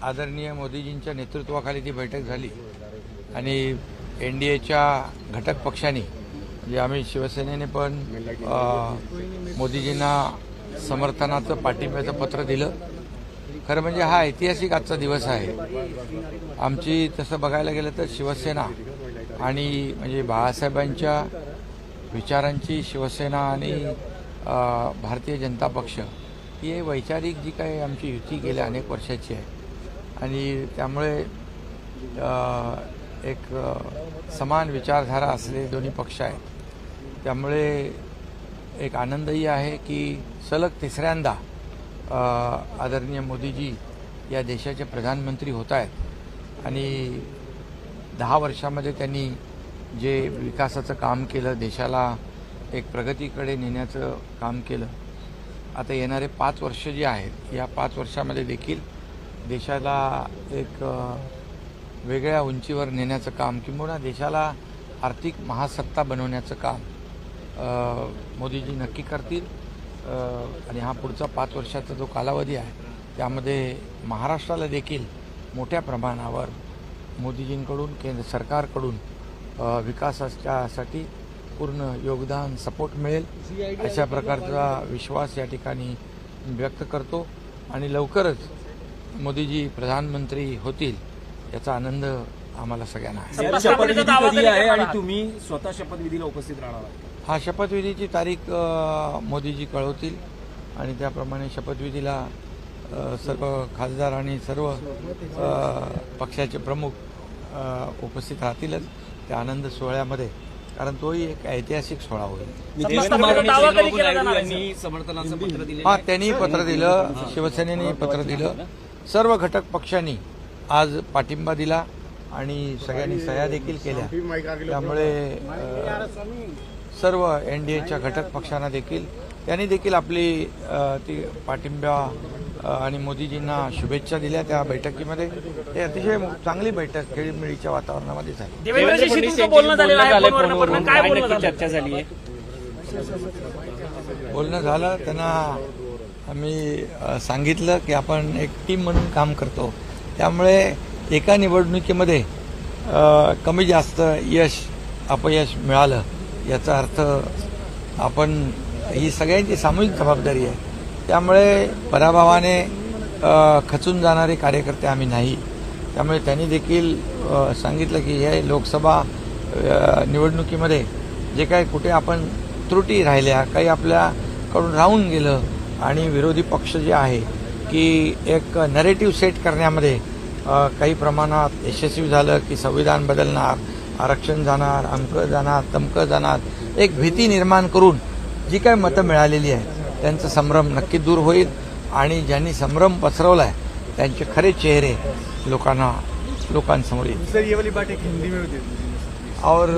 आदरणीय मोदीजींच्या नेतृत्वाखाली ती बैठक झाली आणि NDAच्या घटक पक्षांनी म्हणजे आम्ही शिवसेनेने पण मोदीजींना समर्थनाचं पाठिंब्याचं पत्र दिलं। खरं म्हणजे हा ऐतिहासिक आजचा दिवस आहे। आमची तसं बघायला गेलं तर शिवसेना आणि म्हणजे बाळासाहेबांच्या विचारांची शिवसेना आणि भारतीय जनता पक्ष ही वैचारिक जी काही आमची युती गेल्या अनेक वर्षाची आहे आणि त्यामुळे एक समान विचारधारा असलेले दोन्ही पक्ष आहेत। त्यामुळे एक आनंदही आहे की सलग तिसऱ्यांदा आदरणीय मोदीजी या देशाचे प्रधानमंत्री होत आहेत आणि 10 वर्षामध्ये त्यांनी जे विकासाचं काम केलं, देशाला एक प्रगतीकडे नेण्याचं काम केलं। आता येणारे 5 वर्ष जे आहेत या 5 वर्षामध्ये देखील देशाला एक वेगळ्या उंचीवर नेण्याचं काम किंवा देशाला आर्थिक महासत्ता बनवण्याचं काम मोदीजी नक्की करतील आणि हा पुढचा 5 वर्षाचा जो कालावधी आहे त्यामध्ये महाराष्ट्राला देखील मोठ्या प्रमाणावर मोदीजींकडून केंद्र सरकारकडून विकासासाठी पूर्ण योगदान सपोर्ट मिळेल अशा प्रकारचा विश्वास या ठिकाणी व्यक्त करतो आणि लवकरच मोदीजी प्रधानमंत्री होतील याचा आनंद आम्हाला सगळ्यांना आहे। शपथविधी कधी आहे आणि तुम्ही स्वतः शपथविधीला उपस्थित राहणार आहात? हा शपथविधीची तारीख मोदीजी कळवतील आणि त्याप्रमाणे शपथविधीला सर्व खासदार आणि सर्व पक्षाचे प्रमुख उपस्थित राहतीलच त्या आनंद सोहळ्यामध्ये, कारण तोही एक ऐतिहासिक सोहळा होईल। समर्थनाचं पत्र दिलं, हा त्यांनी पत्र दिलं, शिवसेनेने पत्र दिलं, सर्व घटक पक्षांनी आज पाठिंबा दिला आणि सगळ्यांनी सह्या देखील केल्या। त्यामुळे सर्व NDAच्या घटक पक्षांना देखील त्यांनी देखील आपली ती पाठिंबा आणि मोदीजींना शुभेच्छा दिल्या त्या बैठकीमध्ये। हे अतिशय चांगली बैठक खेळीमेळीच्या वातावरणामध्ये झाली। चर्चा झाली आहे, बोलणं झालं, त्यांना आम्ही सांगितलं की आपण एक टीम म्हणून काम करतो, त्यामुळे एका निवडणुकीमध्ये कमी जास्त यश अपयश मिळालं याचा अर्थ आपण ही सगळ्यांची सामूहिक जबाबदारी आहे। त्यामुळे पराभवाने खचून जाणारे कार्यकर्ते आम्ही नाही। त्यामुळे त्यांनी देखील सांगितलं की हे लोकसभा निवडणुकीमध्ये जे काही कुठे आपण त्रुटी राहिल्या, काही आपल्याकडून राहून गेलं आणि विरोधी पक्ष जे आहे की एक नरेटिव्ह सेट करण्यामध्ये काही प्रमाणात यशस्वी झालं की संविधान बदलणार, आरक्षण जाणार, अंक जाणार, तमकं जाणार, एक भीती निर्माण करून जी काही मतं मिळालेली आहे त्यांचा संभ्रम नक्की दूर होईल आणि ज्यांनी संभ्रम पसरवला आहे त्यांचे खरे चेहरे लोकांसमोर येईल। और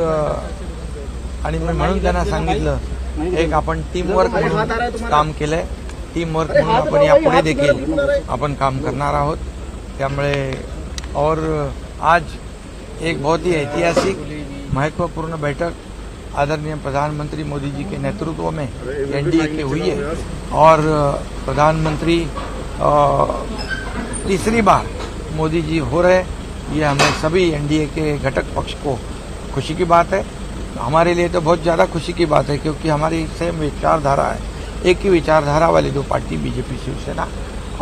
आणि म्हणून त्यांना सांगितलं एक आपण टीमवर्क म्हणून काम केलंय, टीमवर्क म्हणून आपण यापुढे देखील आपण काम करणार आहोत। त्यामुळे और आज एक बहुत ही ऐतिहासिक महत्वपूर्ण बैठक आदरणीय प्रधानमंत्री मोदी जी के नेतृत्व में NDA की हुई है और प्रधानमंत्री तीसरी बार मोदी जी हो रहे, ये हमें सभी NDA के घटक पक्ष को खुशी की बात है। हमारे लिए तो बहुत ज़्यादा खुशी की बात है क्योंकि हमारी सेम विचारधारा है, एक ही विचारधारा वाली दो पार्टी BJP शिवसेना,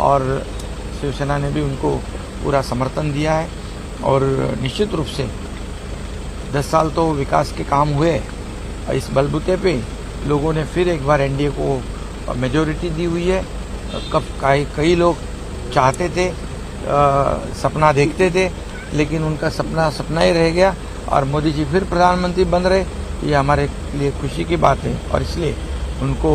और शिवसेना ने भी उनको पूरा समर्थन दिया है। और निश्चित रूप से 10 साल तो विकास के काम हुए, इस बलबूते पे लोगों ने फिर एक बार NDA को मेजॉरिटी दी हुई है। कई लोग चाहते थे, सपना देखते थे, लेकिन उनका सपना ही रह गया और मोदी जी फिर प्रधानमंत्री बन रहे, ये हमारे लिए खुशी की बात है। और इसलिए उनको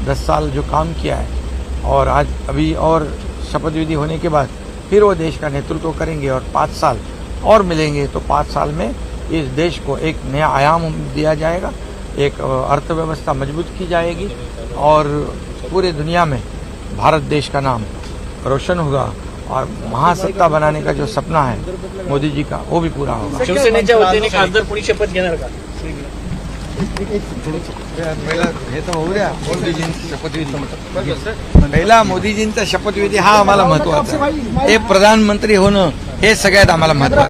10 साल जो काम किया है और आज अभी और शपथ विधि होने के बाद फिर वो देश का नेतृत्व करेंगे और 5 साल और मिलेंगे तो 5 साल में इस देश को एक नया आयाम दिया जाएगा, एक अर्थव्यवस्था मजबूत की जाएगी और पूरे दुनिया में भारत देश का नाम रोशन होगा और महासत्ता बनाने का जो सपना है मोदी जी का वो भी पूरा होगा। शिवसेनेच्या वतीने खासदार कोणी शपथ घेणार का? पहिला हे तर होऊ द्या मोदीजींचा शपथविधी. पहिला मोदीजींचा शपथविधी हा आम्हाला महत्वाचा आहे. हे प्रधानमंत्री होणं हे सगळ्यात आम्हाला महत्वाचं.